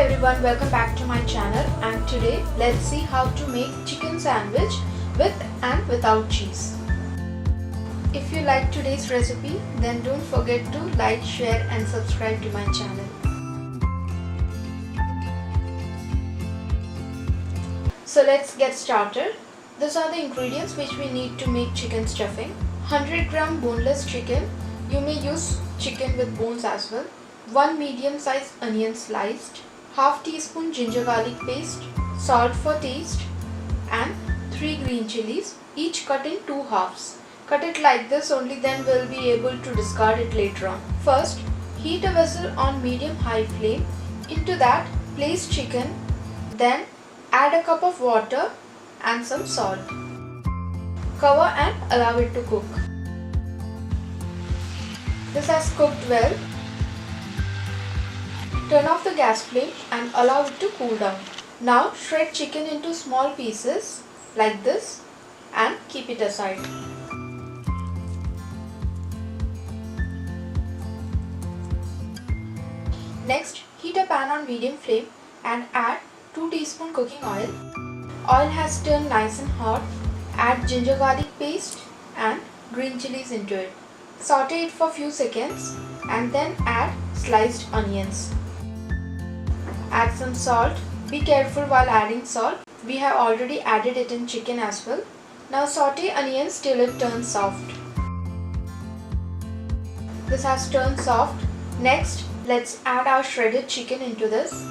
everyone, welcome back to my channel, and today let's see how to make chicken sandwich with and without cheese. If you like today's recipe, then don't forget to like, share and subscribe to my channel. So let's get started. These are the ingredients which we need to make chicken stuffing. 100 gram boneless chicken. You may use chicken with bones as well. 1 medium-sized onion sliced, half teaspoon ginger garlic paste, salt for taste, and 3 green chilies, each cut in 2 halves. Cut it like this only, then we'll be able to discard it later on. First, heat a vessel on medium-high flame. Into that, place chicken, then add a cup of water and some salt. Cover and allow it to cook. This has cooked well. Turn off the gas flame and allow it to cool down. Now shred chicken into small pieces like this and keep it aside. Next, heat a pan on medium flame and add 2 teaspoon cooking oil. Oil has turned nice and hot. Add ginger garlic paste and green chilies into it. Saute it for few seconds and then add sliced onions. Add some salt. Be careful while adding salt. We have already added it in chicken as well. Now saute onions till it turns soft. This has turned soft. Next, let's add our shredded chicken into this.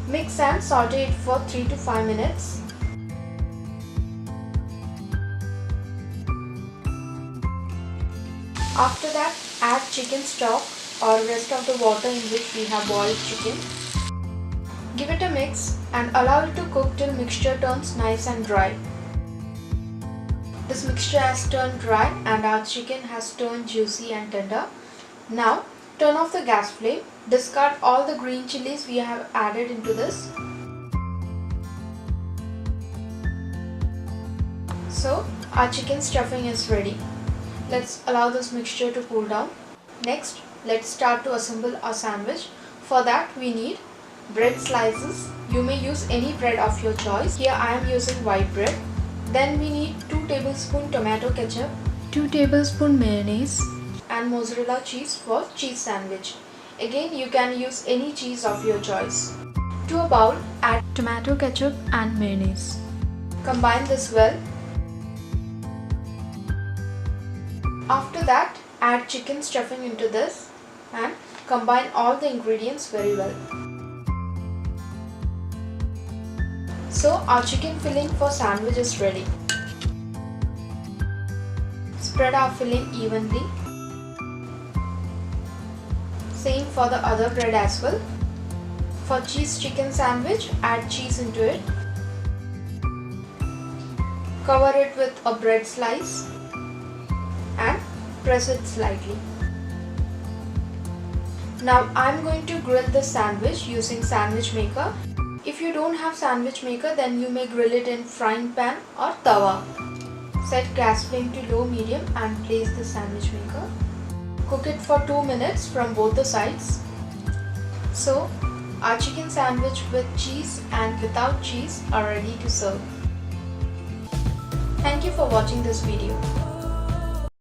Mix and saute it for 3 to 5 minutes. After that, add chicken stock or rest of the water in which we have boiled chicken. Give it a mix and allow it to cook till mixture turns nice and dry. This mixture has turned dry and our chicken has turned juicy and tender. Now turn off the gas flame. Discard all the green chilies we have added into this. So our chicken stuffing is ready. Let's allow this mixture to cool down. Next, let's start to assemble our sandwich. For that we need bread slices. You may use any bread of your choice. Here I am using white bread. Then we need 2 tablespoons tomato ketchup, 2 tablespoons mayonnaise and mozzarella cheese for cheese sandwich. Again, you can use any cheese of your choice. To a bowl, add tomato ketchup and mayonnaise. Combine this well. After that, add chicken stuffing into this and combine all the ingredients very well. So our chicken filling for sandwich is ready. Spread our filling evenly. Same for the other bread as well. For cheese chicken sandwich, add cheese into it. Cover it with a bread slice and press it slightly. Now I'm going to grill this sandwich using sandwich maker. If you don't have sandwich maker, then you may grill it in frying pan or tawa. Set gas flame to low medium and place the sandwich maker. Cook it for 2 minutes from both the sides. So our chicken sandwich with cheese and without cheese are ready to serve. Thank you for watching this video.